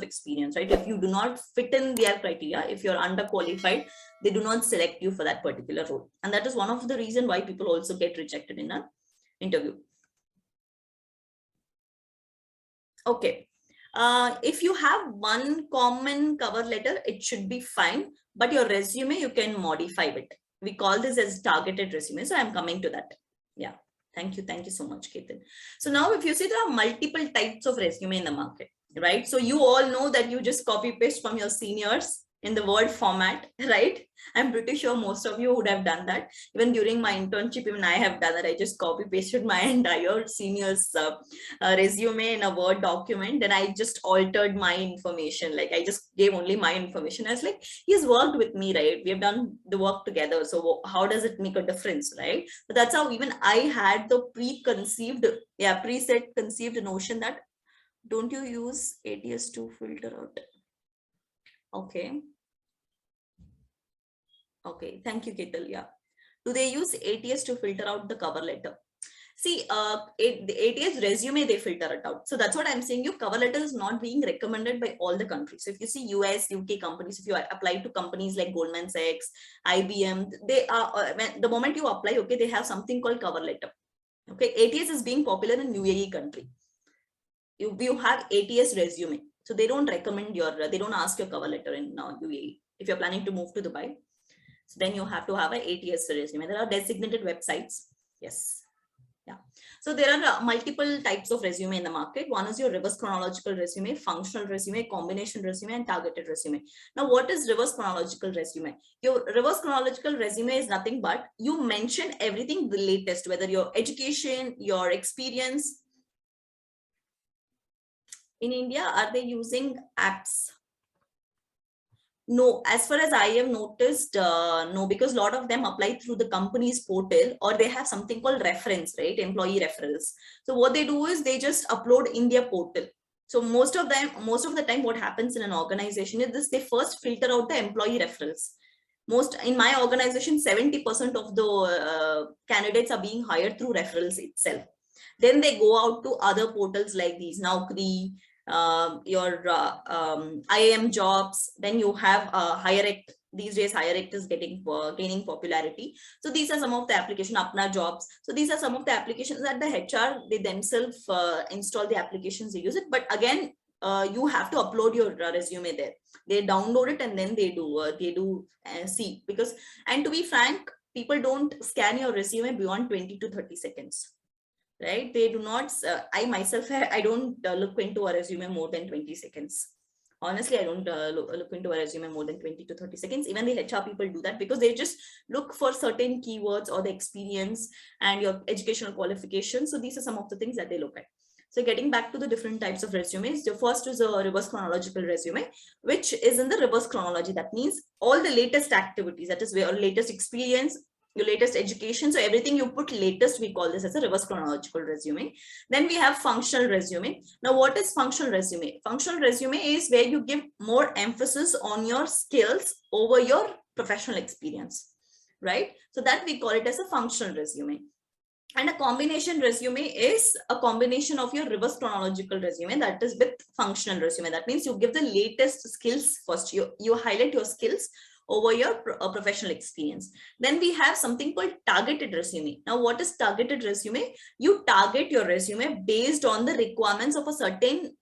experience, right? If you do not fit in their criteria, if you're underqualified, they do not select you for that particular role. And that is one of the reasons why people also get rejected in an interview. Okay. If you have one common cover letter, it should be fine, but your resume, you can modify it. We call this as targeted resume. So I'm coming to that. Yeah. Thank you. Thank you so much, Ketan. So now if you see, there are multiple types of resume in the market, right? So you all know that you just copy paste from your seniors in the Word format, right? I'm pretty sure most of you would have done that. Even during my internship, even I have done that. I just copy pasted my entire senior's resume in a Word document. Then I just altered my information. Like I just gave only my information. I was like, he's worked with me, right? We have done the work together. So how does it make a difference, right? But that's how even I had the preset conceived notion that don't you use ATS to filter out? Okay. Okay. Thank you, Ketal. Yeah. Do they use ATS to filter out the cover letter? See, the ATS resume, they filter it out. So that's what I'm saying. Your cover letter is not being recommended by all the countries. So if you see US, UK companies, if you apply to companies like Goldman Sachs, IBM, they are, the moment you apply, okay, they have something called cover letter. Okay. ATS is being popular in UAE country. You have ATS resume. So they don't recommend they don't ask your cover letter in UAE. If you're planning to move to Dubai, so then you have to have an ATS resume. There are designated websites. Yes. Yeah. So there are multiple types of resume in the market. One is your reverse chronological resume, functional resume, combination resume, and targeted resume. Now, what is reverse chronological resume? Your reverse chronological resume is nothing but you mention everything the latest, whether your education, your experience. In India, are they using apps? No, as far as I have noticed, no, because a lot of them apply through the company's portal, or they have something called reference, right? Employee referrals. So what they do is they just upload in their portal. So most of the time, what happens in an organization is this: they first filter out the employee referrals. In my organization, 70% of the candidates are being hired through referrals itself. Then they go out to other portals like these, Naukri, your IIM jobs. Then you have HireAct. These days, HireAct is gaining popularity. So these are some of the applications, Apna Jobs. So these are some of the applications that the HR, they themselves install the applications, they use it. But again, you have to upload your resume there. They download it and then they do see. Because, and to be frank, people don't scan your resume beyond 20 to 30 seconds. Right? They do not, I myself, I don't look into a resume more than 20 seconds. Honestly, I don't look into a resume more than 20 to 30 seconds. Even the HR people do that because they just look for certain keywords or the experience and your educational qualifications. So these are some of the things that they look at. So getting back to the different types of resumes, the first is a reverse chronological resume, which is in the reverse chronology. That means all the latest activities, that is your latest experience, your latest education. So everything you put latest, we call this as a reverse chronological resume. Then we have functional resume. Now, what is functional resume? Functional resume is where you give more emphasis on your skills over your professional experience, right? So that we call it as a functional resume. And a combination resume is a combination of your reverse chronological resume, that is with functional resume. That means you give the latest skills first. You highlight your skills over your professional experience. Then we have something called targeted resume. Now, what is targeted resume? You target your resume based on the requirements of a certain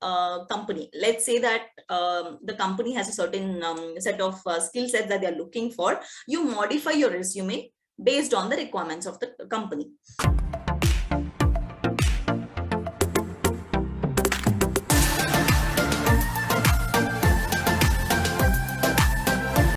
company. Let's say that the company has a certain set of skill sets that they are looking for. You modify your resume based on the requirements of the company.